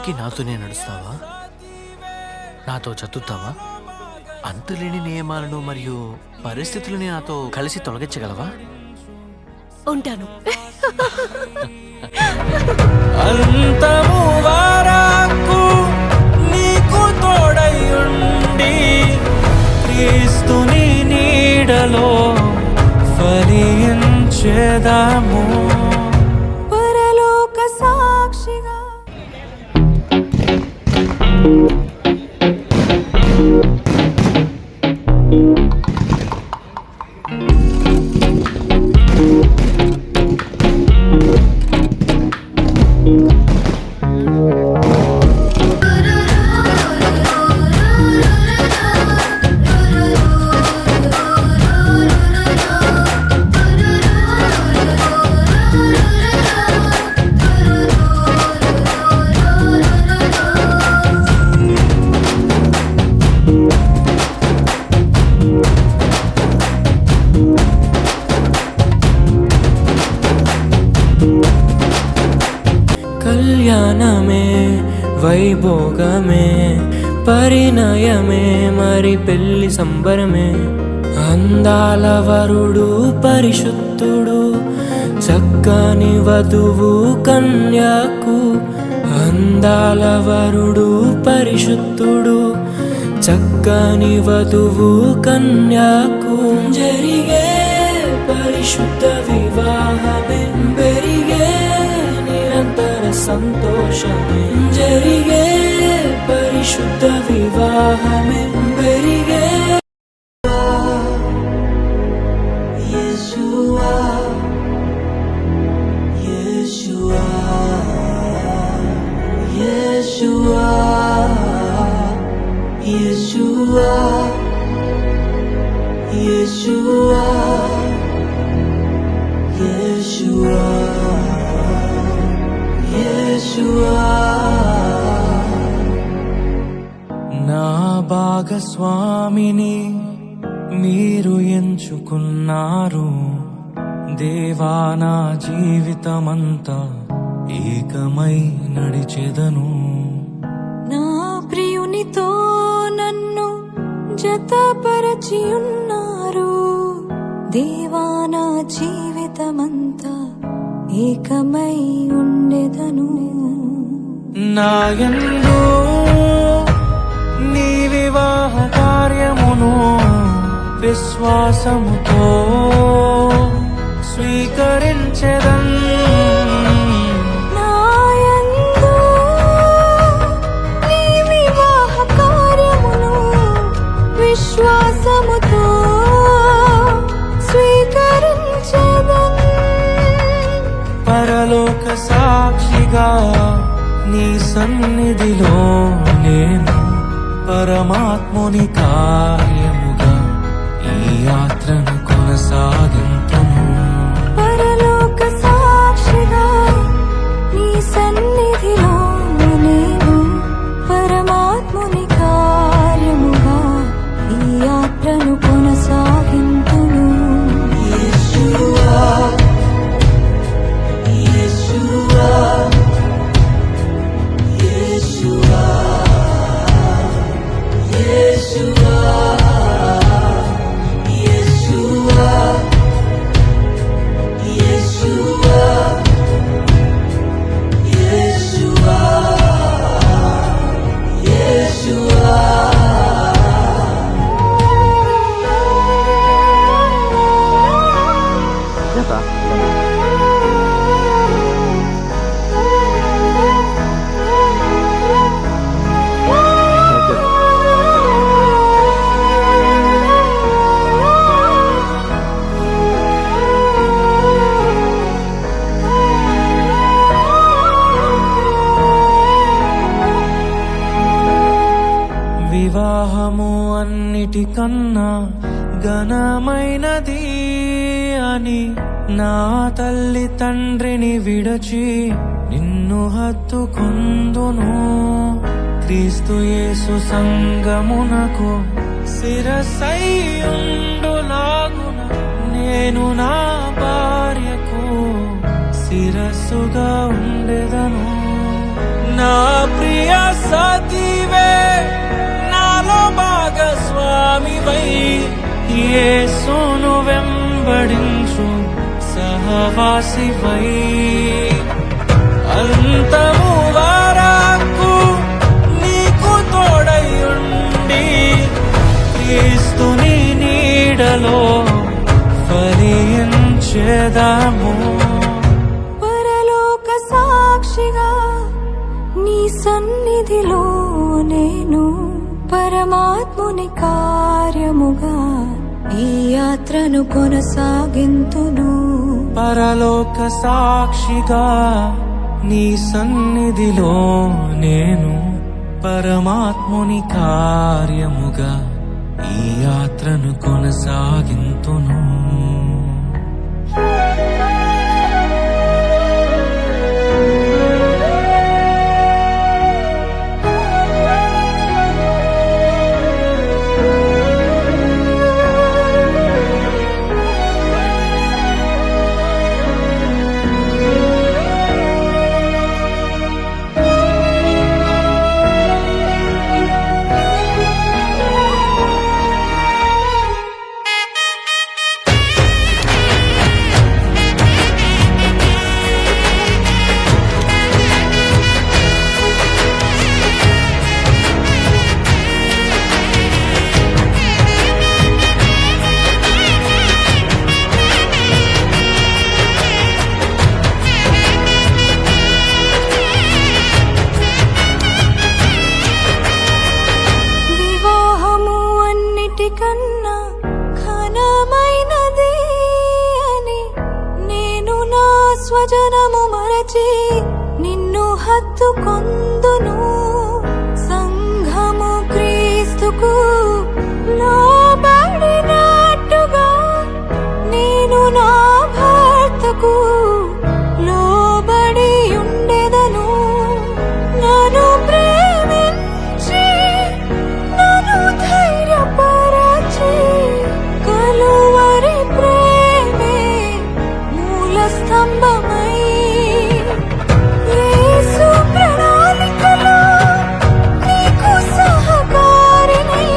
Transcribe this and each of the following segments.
ఎప్పటికీ నాతోనే నడుస్తావా? నాతో చదువుతావా? అంతులేని నియమాలను మరియు పరిస్థితులని నాతో కలిసి తొలగించగలవా? ఉంటాను. అంతము వరకు నీకు తోడయుండి క్రీస్తుని నీడలో ఫలించెదము. పరలోక సాక్షిగా కళ్యాణమే వైభోగమే పరిణయమే మరి పెళ్లి సంబరమే. అందాల వరుడు పరిశుద్ధుడు చక్కని వధువు కన్యకు. అందాల వరుడు పరిశుద్ధుడు చక్కని వధువు కన్యకు. జరిగే పరిశుద్ధ వివాహమే పెరిగే నిరంతర సంతోషమే. జరిగే పరిశుద్ధ వివాహమే పెరిగే. యేషువా యేషువా యేషువా యేషువా యేషువా యేషువా. నా భాగస్వామిని మీరు ఎంచుకున్నారు దేవా. నా జీవితమంతా ఏకమై నడిచెదను. నా ప్రియునితో నన్ను జతపరచి ఉన్నారు దేవా. నా జీవితమంతా ఏకమై ఉండెదను. నాయందు నీ వివాహ కార్యమును విశ్వాసముతో స్వీకరించెదన్. నాయందు నీ వివాహ కార్యమును విశ్వాసముతో స్వీకరించెదన్. పరలోక సాక్షిగా నీ సన్నిధిలో నేను పరమాత్ముని కార్యముగా ఈ యాత్రను కొనసాగింతును. పరలోక సాక్షిగా నీ సన్నిధిలో నేను పరమాత్ముని కార్యముగా ఈ యాత్రను కొనసాగింతును. యేషువా యేషువా యేషువా యేషువా యేషువా యేషువా యేషువా యేషువా. వివాహము అన్నిటికన్నా ఘనమైనది అని నా తల్లి తండ్రిని విడచి నిన్ను హత్తుకొందును. క్రీస్తు యేసు సంగమునకు శిరస్సైయుండులాగున నేను నా భార్యకు శిరస్సుగా ఉండెదను. నా ప్రియ సతీవే నాలో భాగస్వామివై యేసును వెంబడించు సహవాసివై అంతము వరకు నీకు తోడయుండి క్రీస్తుని నీడలో ఫలించెదము. పరలోక సాక్షిగా నీ సన్నిధిలో నేను పరమాత్ముని కార్యముగా ఈ యాత్రను కొనసాగింతును. పరలోక సాక్షిగా నీ సన్నిధిలో నేను పరమాత్ముని కార్యముగా ఈ యాత్రను కొనసాగింతును. వివాహము అన్నిటికన్నా ఘనమైనది అని నేను నా స్వజనము మరచి నిన్ను హత్తుకొందును. సంఘము క్రీస్తుకు లోబడినట్టుగా నేను నా భర్తకు లోబడి ఉండెదను. నన్ను ప్రేమించి నన్ను ధైర్యపరచి కలువరి ప్రేమే మూల స్తంభమై యేసు ప్రణాళికలో నీకు సహకారినై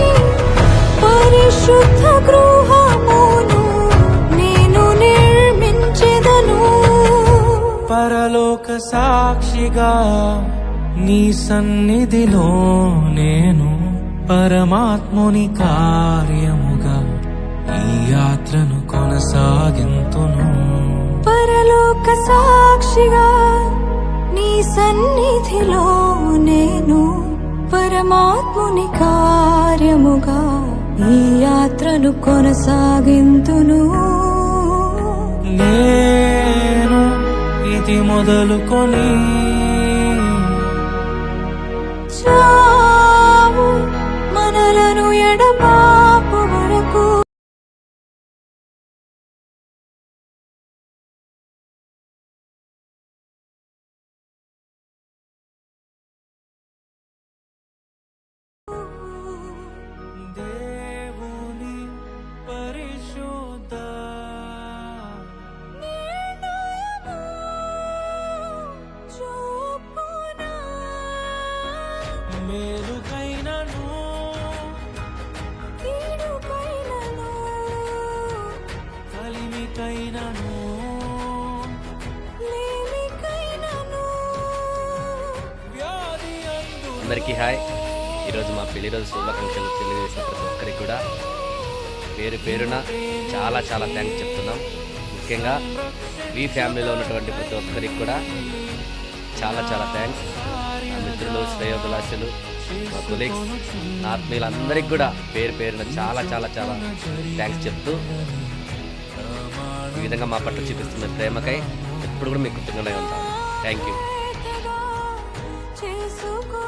పరిశుద్ధ గృహమును నేను నిర్మించెదను. పరలోక సాక్షిగా నీ సన్నిధిలో నేను పరమాత్ముని కార్యముగా ఈ యాత్రను కొనసాగింతును. పరలోక సాక్షిగా నీ సన్నిధిలో నేను పరమాత్ముని కార్యముగా ఈ యాత్రను కొనసాగింతును. నేను ఇది మొదలుకొని చావు మనలను ఎడబాపు వరకు దేవుని పరిశుద్ధ చూపునా మేలుకైనను కీడుకైనను కలిమికైనను లేమికైనను వ్యాధి అందు అందరికీ హాయ్. ఈరోజు మా పెళ్లి రోజు శుభాకాంక్షలు తెలియజేసిన ప్రతి ఒక్కరికి కూడా పేరు పేరున చాలా చాలా థ్యాంక్స్ చెప్తున్నాం. ముఖ్యంగా మీ ఫ్యామిలీలో ఉన్నటువంటి ప్రతి ఒక్కరికి కూడా చాలా చాలా థ్యాంక్స్. నా మిత్రులు, శ్రేయోభిలాషులు, మా కొలీగ్స్, నా ఆత్మీయులందరికీ కూడా పేరు పేరున చాలా చాలా చాలా థ్యాంక్స్ చెప్తూ ఈ విధంగా మా పట్ల చూపిస్తున్న ప్రేమకై ఎప్పుడు కూడా మీకు కృతజ్ఞతగా ఉంటాను. Thank you. చేసుకో